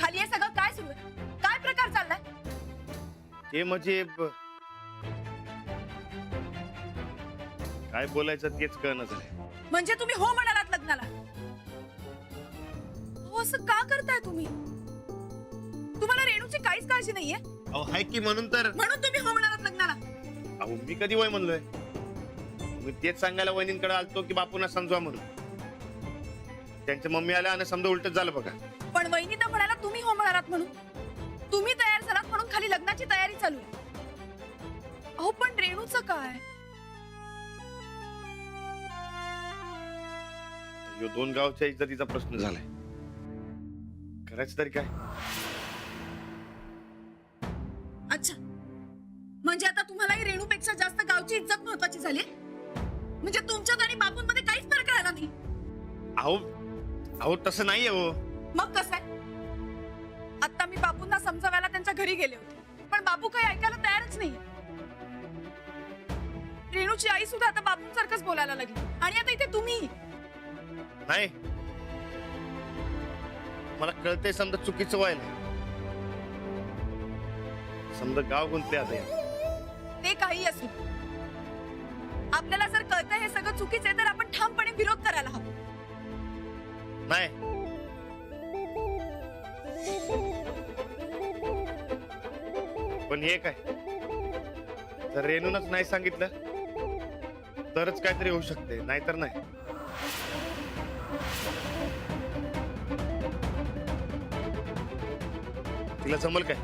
खाली हे सगळं काय सुरू आहे? काय प्रकार चाललाय? हे म्हणजे काय बोलायचं तेच कळणं झालंय. म्हणजे तुम्ही हो म्हणालात लग्नाला? हो, असं का करताय तुम्ही? तुम्हाला रेणूची काहीच काळजी नाहीये? अहो हाय की म्हणून तुम्ही हो म्हणालात लग्नाला? अहो मी कधी वय म्हणलोय? मी तेच सांगायला वहिनींकडे आलतो की बापूंना समजवा म्हणून. त्यांच्या मम्मी आल्या आणि समजा उलटच झालं बघा. पण वहिनी तर म्हणाला तुम्ही हो म्हणालात म्हणून. तुम्ही तयार झालात म्हणून खाली लग्नाची तयारी चालू आहे. अहो पण रेणूचं काय? यो 2 गावच्या इज्जतीचा प्रश्न झालाय. करायचं तरी काय? अच्छा, म्हणजे आता तुम्हालाही रेणूपेक्षा जास्त गावची इज्जत महत्वाची झाली? म्हणजे तुमच्यात आणि बापूंमध्ये काहीच फरक राहिला नाही? अहो अहो तसं नाहीये हो. मग कसं आहे? आता मी बापूंना समजावायला त्यांच्या घरी गेले होते, पण बापू काही ऐकायला तयारच नाहीये. रेणूची आई सुद्धा आता बापूंसारखंच बोलायला लागली आणि आता इथे तुम्ही. नाही, मला कळतंय समजा चुकीचं व्हायला. समजा गाव गुंतले आता यात. ते काही असू, आपल्याला जर कळतंय हे सगळं चुकीचं आहे तर आपण ठामपणे विरोध करायला हवा. नाही, पण हे काय, जर रेणूनच नाही सांगितलं तरच काहीतरी होऊ शकते, नाहीतर नाही. तिला जमल काय?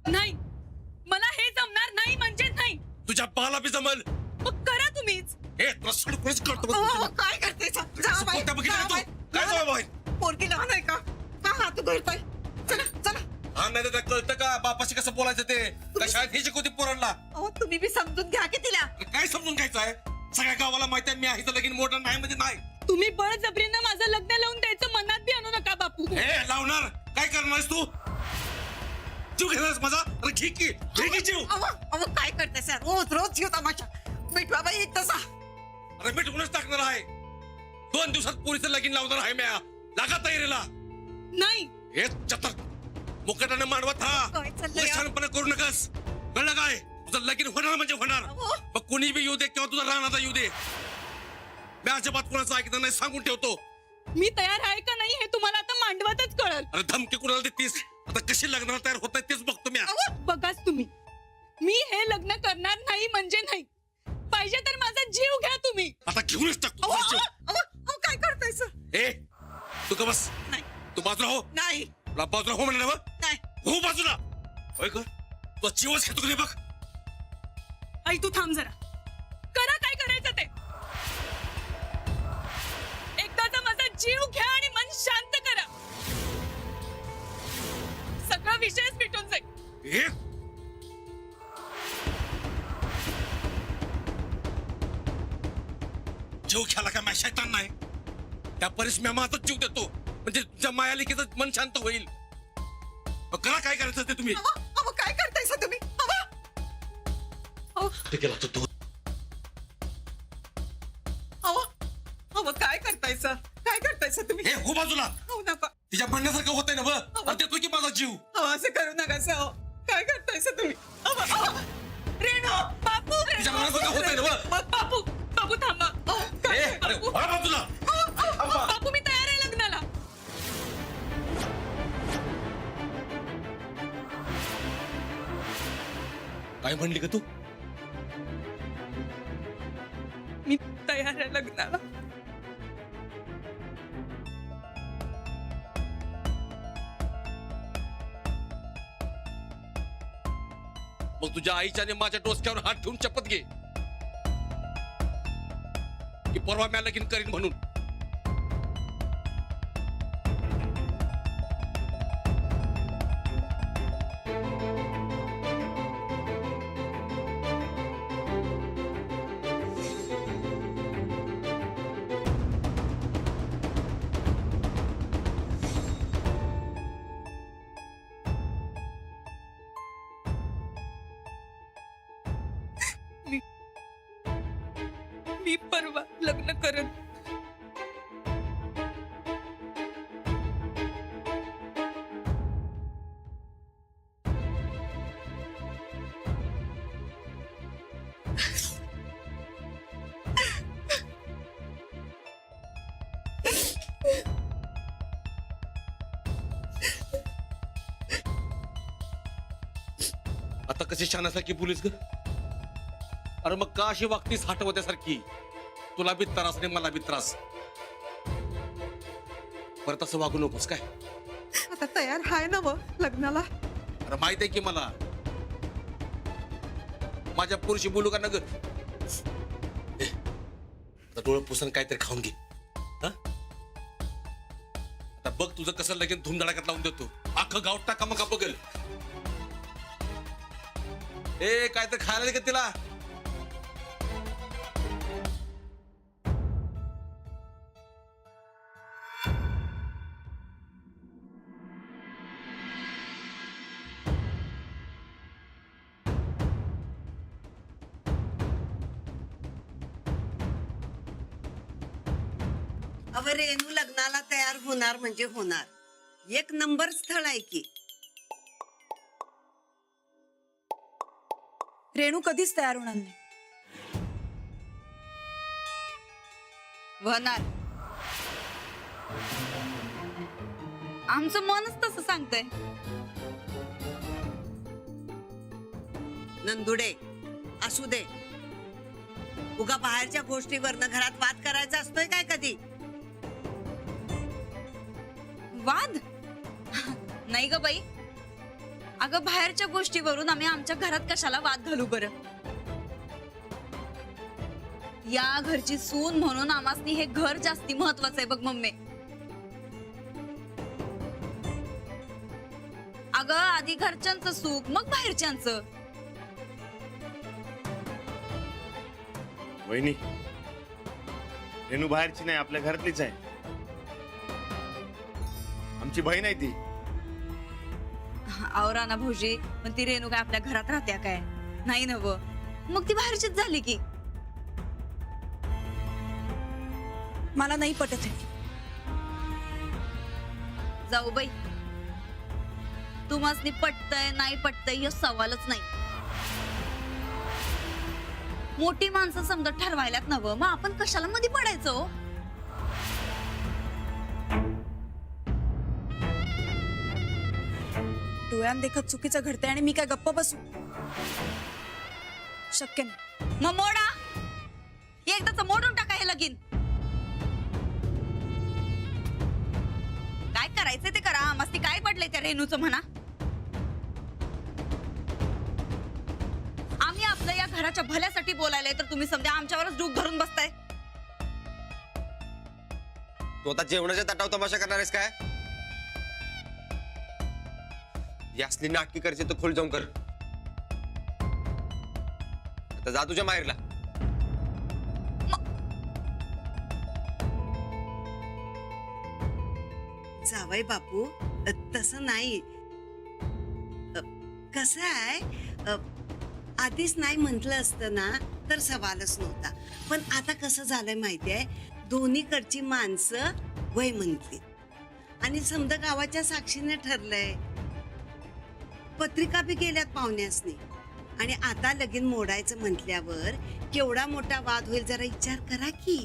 नाही, मला हे जमणार नाही म्हणजे नाही. तुझ्या पाला बी जमल. मग करा तुम्हीच. हे रस्सड कुणीच करतो बघ अहो, तुला. काय करते कसं पोट्या बघितलं तू? काय जाऊ बाई? पोरगी लहान आहे का? का हात करताय? चला चला. हा नाही तर कळतं का बापाशी कसं बोलायचं ते? काय शाळेत हे शिकवते पोरांना? अहो तुम्ही बी समजून घ्या की तिला. अरे काय समजून घ्यायचं आहे? सगळ्या गावाला माहिती आहे मी आहे तर लगीन मोठं नाही म्हणजे नाही. तुम्ही बळजबरीनं माझं लग्न लावून द्यायचं मनात बी आणू नका बापू. हे लावणार काय करणारस तू? जीव घेणारस माझा? अरे घे की जीव. अहो काय करते सर? रोज रोज घेऊ तमाशा. मिठवा बाई एक तसा. अरे मी ठिकूनच टाकणार आहे. 2 दिवसात पोरीचं लगीन लावणार आहे म्या. लागा तयारीला. नाही, हे चतर मुकटाने मांडवत हा. काय चाललंय या? लक्षणपणे करू नकस. कळलं काय? तुझं लगीन होणार म्हणजे होणार. अहो. मग कुणी बी येऊ दे किंवा तुझा राहणार येऊ दे. मी अजिबात कोणाचं ऐकणार नाही सांगून ठेवतो. मी तयार आहे का नाही हे तुम्हाला आता मांडवातच कळल. अरे धमकी कुणाला देतीस? आता कशी लग्नाला तयार होत नाही तेच बघतो मी. बघाच तुम्ही, मी हे लग्न करणार नाही म्हणजे नाही. पाहिजे तर माझा जीव घ्या तुम्ही. आता घेऊनच टाकतो अहो, तुझा जीव. अहो, अहो, काय करताय सर? ए तू का बस. नाही तू बाजूला हो. नाही तुला बाजूला हो म्हणलं ना? नाही. हो बाजूला. होय कर. तो जीवच घेतो की नाही बघ. आई तू थांब जरा. करा काय करायचं ते. एकदाचा माझा जीव घ्या आणि मन शांत करा. सगळा विषयच मिटून जाईल. ए जीव घ्यायला काय माझ्या शैतान नाही. त्या परिस्म्या माझाच जीव देतो म्हणजे तुझ्या मायालिकेचं मन शांत होईल. मग करा काय करायचं ते तुम्ही. अहो, अहो, काय करताय सर तुम्ही? अहो, ठीक आहे तू. अहो, अहो, काय करताय सर? काय करताय सर तुम्ही? हे हो बाजूला. अहो नका. तिच्या म्हणण्यासारखं होतंय ना बघ. अरे देतो की माझा जीव. अहो असं करू नका सर. अहो, काय करताय सर तुम्ही? अहो, अहो, रेणू बापू तिच्या मनासारखं होतंय ना बघ. मग बापू, बापू थांबा. ए, अरे वळा बाजूला. बापू मी तयार आहे लग्नाला. काय म्हणली का तू? मी तयार आहे लग्नाला. मग तुझ्या आईच्या आणि माझ्या डोसक्यावर हात ठेवून शपथ घे की परवा मी लगीन करीन म्हणून. मी परवा लग्न करत आता कशी शानासारखी पोलीस ग? अरे मग का अशी वागतीस हटवत्यासारखी? तुला बी त्रास नाही मला बी त्रास. परत असं वागू नकोस काय? आता तयार हाय ना व लग्नाला? अरे माहित आहे की मला. माझ्या पुरुषी बोलू का न ग? आता डोळं पुसून काहीतरी खाऊन घे. हा? आता बघ तुझं कसं लगेच धुमधडाक्यात लावून देतो. अख्खं गाव टाका मग बघल. ए काय तर खायला दे का तिला? अव रेणू लग्नाला तयार होणार म्हणजे होणार. एक नंबर स्थळ आहे की. रेणू कधीच तयार होणार नाही. होणार. आमचं मनच तसं सांगतंय. नंदुडे असू दे. उगा बाहेरच्या गोष्टीवरनं घरात वाद करायचा असतोय काय कधी? वाद नाही ग बाई. अगं बाहेरच्या गोष्टीवरून आम्ही आमच्या घरात कशाला वाद घालू बरं? या घरची सून म्हणून आम्हासनी हे घर जास्ती महत्वाचं आहे बघ मम्मी. अगं आधी घरच्यांचं सुख मग बाहेरच्यांचं. वहिनी, रेणू बाहेरची नाही, आपल्या घरातलीच आहे. आमची बहीण आहे ती. आवरा ना भाऊजी, पण ती रेणू काय आपल्या घरात राहत्या काय? नाही ना व. मग ती बाहेरचीच झाली की. मला नाही पटत आहे. जाऊ बाई, तुम्हासनी पटतय नाही पटतय हे सवालच नाही. मोठी माणसं समजा ठरवायलात नवं, मग आपण कशाला मध्ये पडायचं हो? डोळ्यात देखत चुकीचं घडतंय आणि मी काय गप्प बसू? शक्य नाही. मग मोडा, एकदाच मोडून टाका हे लगीन. काय करायचंय ते करा. मस्ती काय पडलंय त्या रेणूचं म्हणा. आम्ही आपलं या घराच्या भल्यासाठी बोलायलाय तर तुम्ही समजा आमच्यावरच डूक धरून बसताय. तू आता जेवणाच्या ताटावर तमाशा करणार आहेस काय? यासली नाटकी करायची तर खोल जाऊन कर. आता जा तुझ्या माहेरला. जावई बापू, तसं नाही. कसं आहे, आधीच नाही म्हटलं असतं ना तर सवालच नव्हता. पण आता कसं झालंय माहितीये, दोन्हीकडची माणसं वय म्हणली आणि समजा गावाच्या साक्षीने ठरलंय. पत्रिका बी गेल्यात पाहुण्यासनी. आणि आता लगीन मोडायचं म्हटल्यावर केवढा मोठा वाद होईल जरा विचार करा की.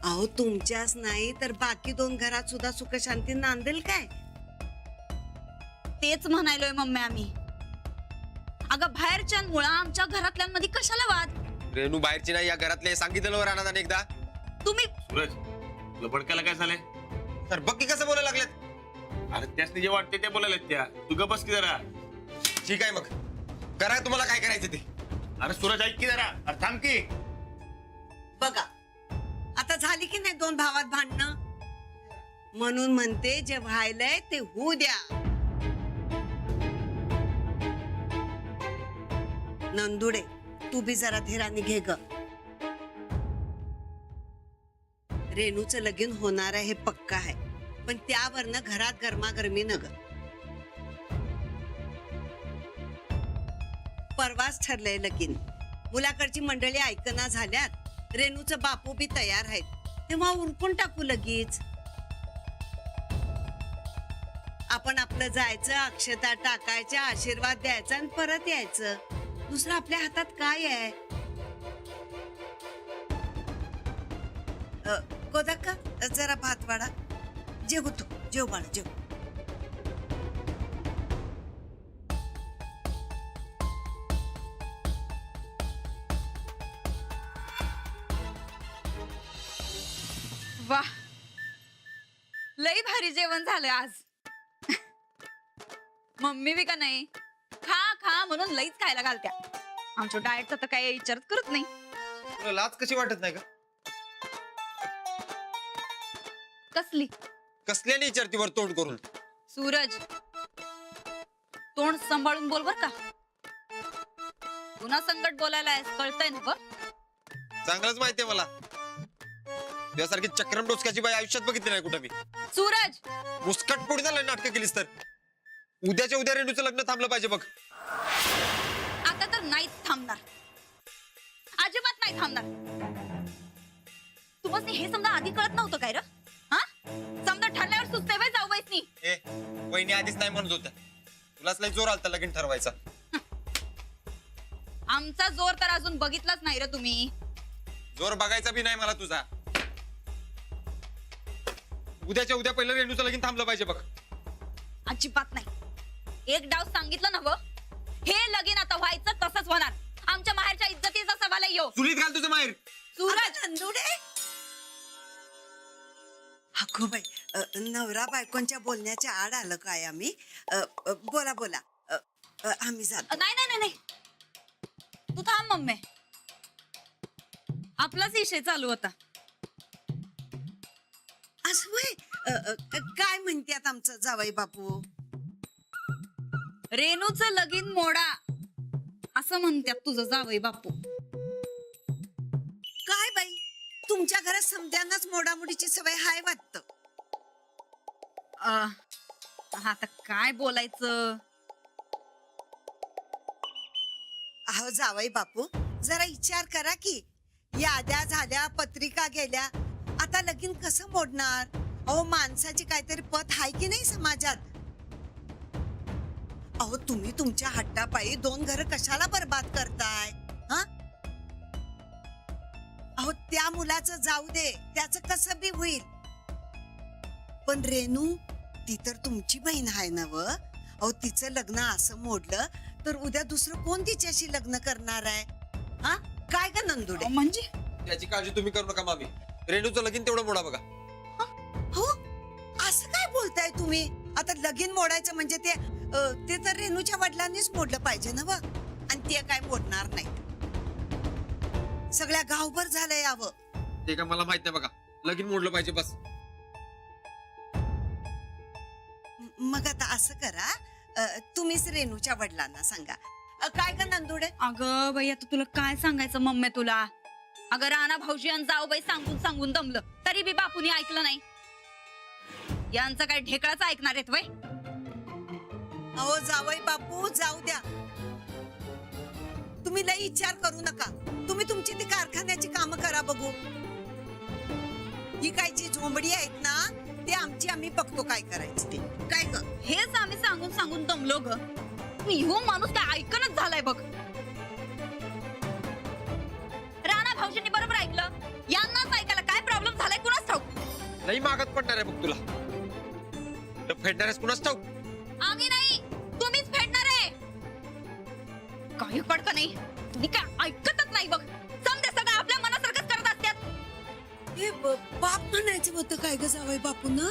अहो तुमच्याच नाही तर बाकी दोन घरात सुद्धा सुखशांती नांदेल काय? तेच म्हणायलोय मम्मी आम्ही. अगं बाहेरच्यांमुळं आमच्या घरातल्यांमध्ये कशाला वाद? रेणू बाहेरची नाही, या घरातले सांगितलं राहणार एकदा. तुम्ही सूरज, तुला भडकायला काय झालंय? तर बघ की कसं बोलायला लागलेत. अरे त्यासनी जे वाटते ते बोलायला त्या. तू गप बस की जरा. ठीक आहे मग करा तुम्हाला काय करायचं ते. अरे सूरज ऐक की जरा. अरे थांब की. बघा आता झाली की नाही दोन भावात भांडणं. म्हणून म्हणते जे व्हायलंय ते होऊ द्या. नंदुडे तू बी जरा धीराने घे ग. रेणूचं लगीन होणार आहे हे पक्का आहे, पण त्यावरनं घरात गरमागरमी न ग. परवाच ठरलंय लगीन. मुलाकडची मंडळी ऐकना झाल्यात. रेणूचं बापू बी तयार आहेत, तेव्हा उरकून टाकू लगीच. आपण आपलं जायचं, अक्षता टाकायच्या, आशीर्वाद द्यायचा आणि परत यायचं. दुसरं आपल्या हातात काय आहे? गोदाक्का, जरा भात वाढा. जेव तू, जेव बाळ, जेव. वा, लई भारी जेवण झालं आज. मम्मी बी का नाही खा खा म्हणून लईच खायला घालत्या. आमच्या डाएटचा तर काही विचारच करत नाही. तुला लाज कशी वाटत नाही का? कसली? कसल्याने विचारतीवर तोंड करून? सूरज, तोंड सांभाळून बोल बर का. पुन्हा संकट बोलायला आहेस, कळतंय ना ग? चांगलंच माहितीये मला. तुझ्यासारखी चक्रम डोसक्याची बाई आयुष्यात बघितली नाही कुठं मी. सूरज, मुस्कट पोडी झालं नाटकं केलीस तर. उद्याच्या उद्या रेणूचं लग्न थांबलं पाहिजे बघ. आता तर नाहीच थांबणार, अजिबात नाही थांबणार. तुम्हाला हे समजा आधी कळत नव्हतं काय र? हा, समजा ठरल्यावर सुचते वय जाऊ बाईसनी. ए, वहिनी आधीच नाही म्हणत होत्या. तुलाच लय जोर आलता लगीन ठरवायचा. आमचा जोर तर अजून बघितलाच नाही र तुम्ही. जोर बघायचा बी नाही मला तुझा. उद्याच्या उद्या पहिलं रेणूचं लगीन थांबलं पाहिजे बघ. अजिबात नाही. एक डाव सांगितलं ना व, हे लगीन आता व्हायचं तसंच होणार. आमच्या माहेरच्या इज्जतीचा सवाल आहे यो. चुलीत घाल तुझं माहेर. सूरज, नंदुडे, अगो बाई, नवरा बायकोंच्या बोलण्याच्या आड आलं काय आम्ही? बोला बोला. आम्ही जातो. नाही नाही नाही नाही, तू थांब मम्मी. आपलाच विषय चालू होता. असं होय? काय म्हणतात आमचं जावई बापू? रेणूचं लगीन मोडा असं म्हणतात तुझं जावई बापू. काय बाई, तुमच्या घरात समद्यांनाच मोडामोडीची सवय हाय वाटतं. आता काय बोलायचं? अहो जावई बापू, जरा विचार करा की. याद्या झाल्या, पत्रिका गेल्या, आता लगीन कसं मोडणार? अहो माणसाची काहीतरी पत हाय की नाही समाजात? अहो तुम्ही तुमच्या हट्टापायी 2 घरं कशाला बर्बाद करताय? हा, अहो त्या मुलाचं जाऊ दे, त्याचं कसं बी होईल. पण रेणू, ती तर तुमची बहीण आहे ना व? अहो तिचं लग्न असं मोडलं तर उद्या दुसरं कोण तिच्याशी लग्न करणार आहे? हा, काय ग नंदुडे? म्हणजे त्याची काळजी तुम्ही करू नका मामी. रेणूचं लगीन तेवढं मोडा बघा. हो, असं काय बोलताय तुम्ही? आता लगीन मोडायचं म्हणजे ते तर रेणूच्या वडिलांनीच मोडलं पाहिजे ना व? आणि ते काय मोडणार नाही. सगळ्या गावभर झालंय यावं. ते का मला माहित नाही बघा. लगीन मोडलं पाहिजे बस. मग आता असं करा, तुम्हीच रेणूच्या वडिलांना सांगा. काय का नंदुडे? अगं बाई, आता तुला काय सांगायचं मम्मी तुला? अगं राणा भाऊजी आणि जाऊ बाई सांगून सांगून दमलं, तरी बी बापूनी ऐकलं नाही. यांचं काय ढेकळाचं ऐकणार आहेत वय? अहो जावई बापू, जाऊ द्या. तुम्ही लई विचार करू नका. तुम्ही तुमची ती कारखान्याची कामं करा बघू. ही काय जी झोंबडी आहेत ना, ते आमची आम्ही बघतो काय करायचं ते. काय ग? हेच आम्ही सांगून सांगून दमलो ग. हो माणूस काय ऐकणच झालाय बघ. राणा भाऊजींनी बरोबर ऐकलं. यांनाच ऐकायला काय प्रॉब्लेम झालाय कुणाच ठाऊक. नाही मागत पडणार आहे बघ तुला. फेडणार आहेस कुणाच ठाऊक. आम्ही नाही, तुम्हीच फेडणार आहे. काही पडक नाही, तुम्ही काय ऐकतच नाही बघ. समजे सगळं आपल्या मनासारखंच करत असतात. हे बाप म्हणायचं होतं काय ग जावई बापू ना?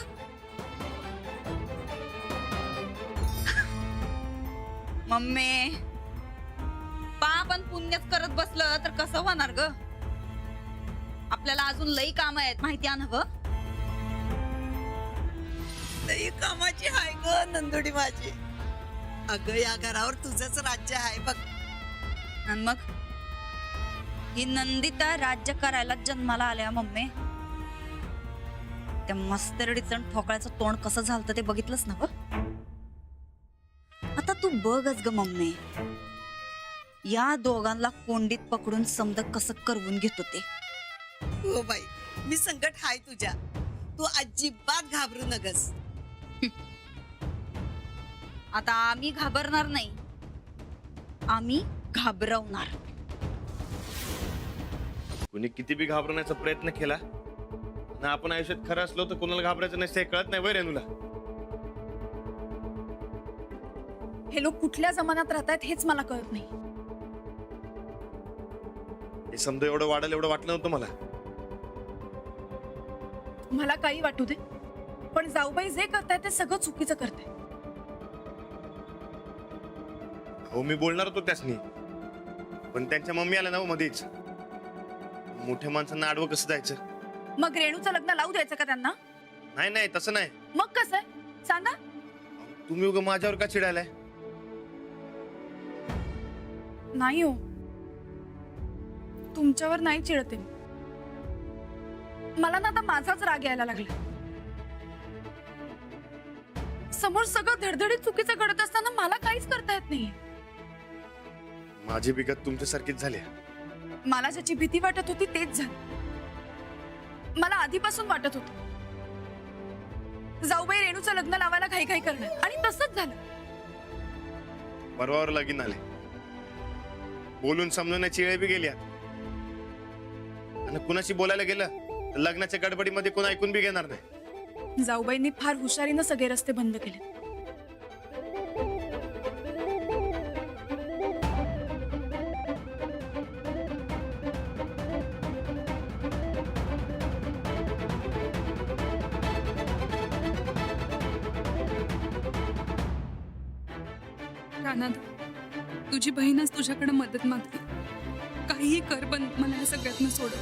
मम्मी, पाप आणि पुण्यच करत बसलं तर कसं होणार ग? आपल्याला अजून लई काम आहेत माहिती आहे ना ग? लई कामाची हाय ग नंदुडी माझी. अगं या घरावर तुझंच राज्य आहे बघ. आणि मग ही नंदिता राज्य करायला जन्माला आल्या मम्मी. त्या मस्तरडीचं ठोकळ्याचं तोंड कसं झालं ते बघितलंच ना ग? आता तू बघच ग मम्मी, या दोघांना कोंडीत पकडून समद कसं करवून घेतो ते. हो बाई, मी संकट हाय तुझ्या. तू अजिबात घाबरू नगस. आता आम्ही घाबरणार नाही, आम्ही घाबरवणार. कुणी किती बी घाबरण्याचा प्रयत्न केला ना, आपण आयुष्यात खरं असलो तर कोणाला घाबरायचं नसतं हे कळत नाही वय रेणूला. हे लोक कुठल्या जमान्यात राहतायत हेच मला कळत नाही. हे समजा एवढं वाढेल एवढं वाटलं नव्हतं मला. मला काही वाटू दे, पण जाऊबाई जे करताय ते सगळं चुकीचं करताय. हो मी बोलणार होतो त्यासनी, पण त्यांच्या मम्मी आल्या ना हो मध्येच. मोठ्या माणसांना आडवं कसं जायचं? मग रेणूचं लग्न लावू द्यायचं का त्यांना? नाही नाही तसं नाही. मग कसं आहे सांगा. तुम्ही उगा माझ्यावर का चिडायलाय? नाही हो, तुमच्यावर नाही चिडते. मला ना आता माझाच राग यायला लागला. समोर सगळं धडधडीत चुकीचं घडत असताना मला काहीच करता येत नाही. माझी बिगत तुमच्यासारखीच झाली. मला ज्याची भीती वाटत होती तेच झालं. मला आधीपासून वाटत होतं जाऊबाई रेणूचं लग्न लावायला घाई घाई करणार, आणि तसंच झालं. परवावर लगीन आले, बोलून समजवण्याची वेळ बी गेली. आणि कुणाशी बोलायला गेलं तर लग्नाच्या गडबडीमध्ये कोण ऐकून बी घेणार नाही. जाऊबाईंनी फार हुशारीनं सगळे रस्ते बंद केले. रानाद, तुझी बहीणच तुझ्याकडे मदत मागते. काहीही कर, पण मला या सगळ्यातनं सोडव.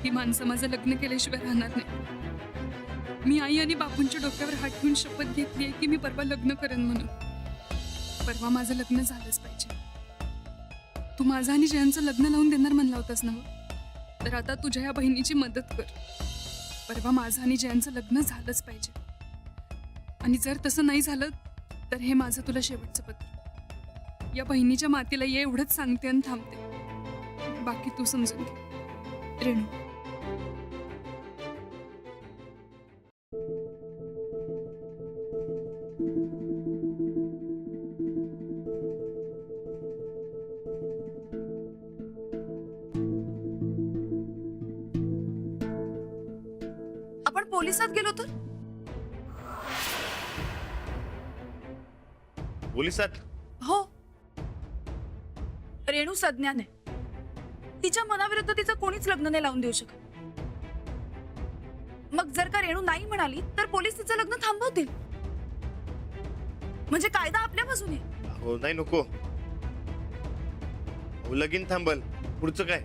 ही माणसं माझं लग्न केल्याशिवाय राहणार नाही. मी आई आणि बापूंच्या डोक्यावर हात ठेवून शपथ घेतली आहे की मी परवा लग्न करेन म्हणून. परवा माझं लग्न झालंच पाहिजे. तू माझं आणि जयांचं लग्न लावून देणार म्हणला होतास ना, तर आता तुझ्या या बहिणीची मदत कर. परवा माझं आणि जयांचं लग्न झालंच पाहिजे. आणि जर तसं नाही झालं तर हे माझं तुला शेवटचं पत्र. या बहिणीच्या मातीला ये एवढंच सांगते आणि थांबते. बाकी तू समजून घे. रेणू. आपण पोलिसात गेलो तर? पोलिसात? हो, रेणू सज्ञान आहे. तिच्या मनाविरुद्ध तिचं कोणीच लग्न नाही लावून देऊ शकत. मग जर का रेणू नाही म्हणाली तर पोलीस तिचं लग्न थांबवतील. म्हणजे कायदा आपल्या बाजूने. हो नाही नको. हो, लगीन थांबल. पुढचं काय?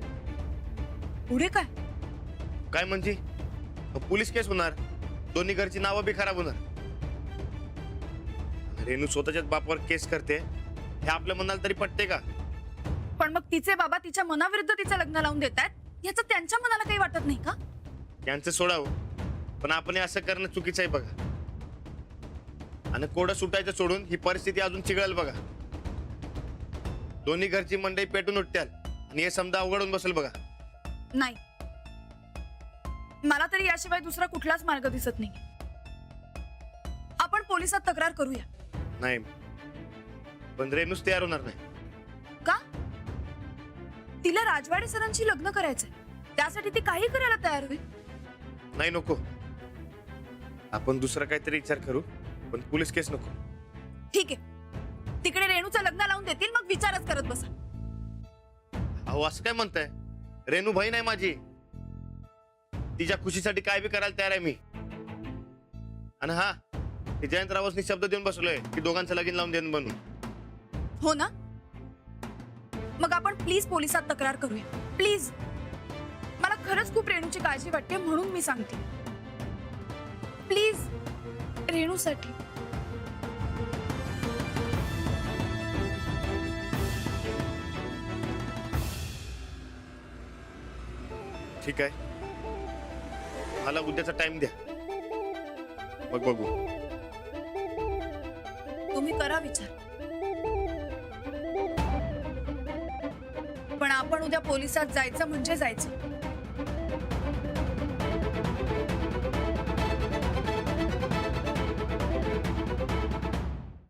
पुढे काय? काय म्हणजे? पोलीस केस होणार, दोन्ही घरची नावं बी खराब होणार. रेणू स्वतःच्याच बापावर केस करते हे आपल्या मनाला तरी पटते का? पण मग तिचे बाबा तिच्या मनाविरुद्ध तिचं लग्न लावून देतात याचं त्यांच्या मनाला काही वाटत नाही का? त्यांचं सोडावं, पण आपण हे असं करणं चुकीचं आहे बघा. आणि कोडं सुटायचं सोडून ही परिस्थिती अजून चिघळेल बघा. दोन्ही घरची मंडई पेटून उठत्याल आणि हे समजा अवघडून बसेल बघा. नाही, मला तरी याशिवाय दुसरा कुठलाच मार्ग दिसत नाही. आपण पोलिसात तक्रार करूया. नाही, पण रेणूच तयार होणार नाही. का? तिला राजवाडे सरांची लग्न करायचंय, त्यासाठी ती काही करायला तयार होईल. नाही नको. आपण दुसरा काहीतरी विचार करू, पण पोलीस केस नको. ठीक आहे, तिकडे रेणूचं लग्न लावून देतील, मग विचारच करत बसा. अहो असं काय म्हणताय? रेणू बहीण आहे माझी. तिच्या खुशीसाठी काय बी करायला तयार आहे मी. आणि हा, जयंत रावसनी शब्द देऊन बसलोय की दोघांचं लगीन लावून देणं बनून. हो ना? मग आपण प्लीज पोलिसात तक्रार करूया, प्लीज. मला खरंच खूप रेणूची काळजी वाटते, म्हणून मी सांगते. प्लीज, रेणूसाठी. ठीक आहे, मला उद्याचा टाइम द्या, मग बघू. तुम्ही करा विचार, पण आपण उद्या पोलिसात जायचं म्हणजे जायचं.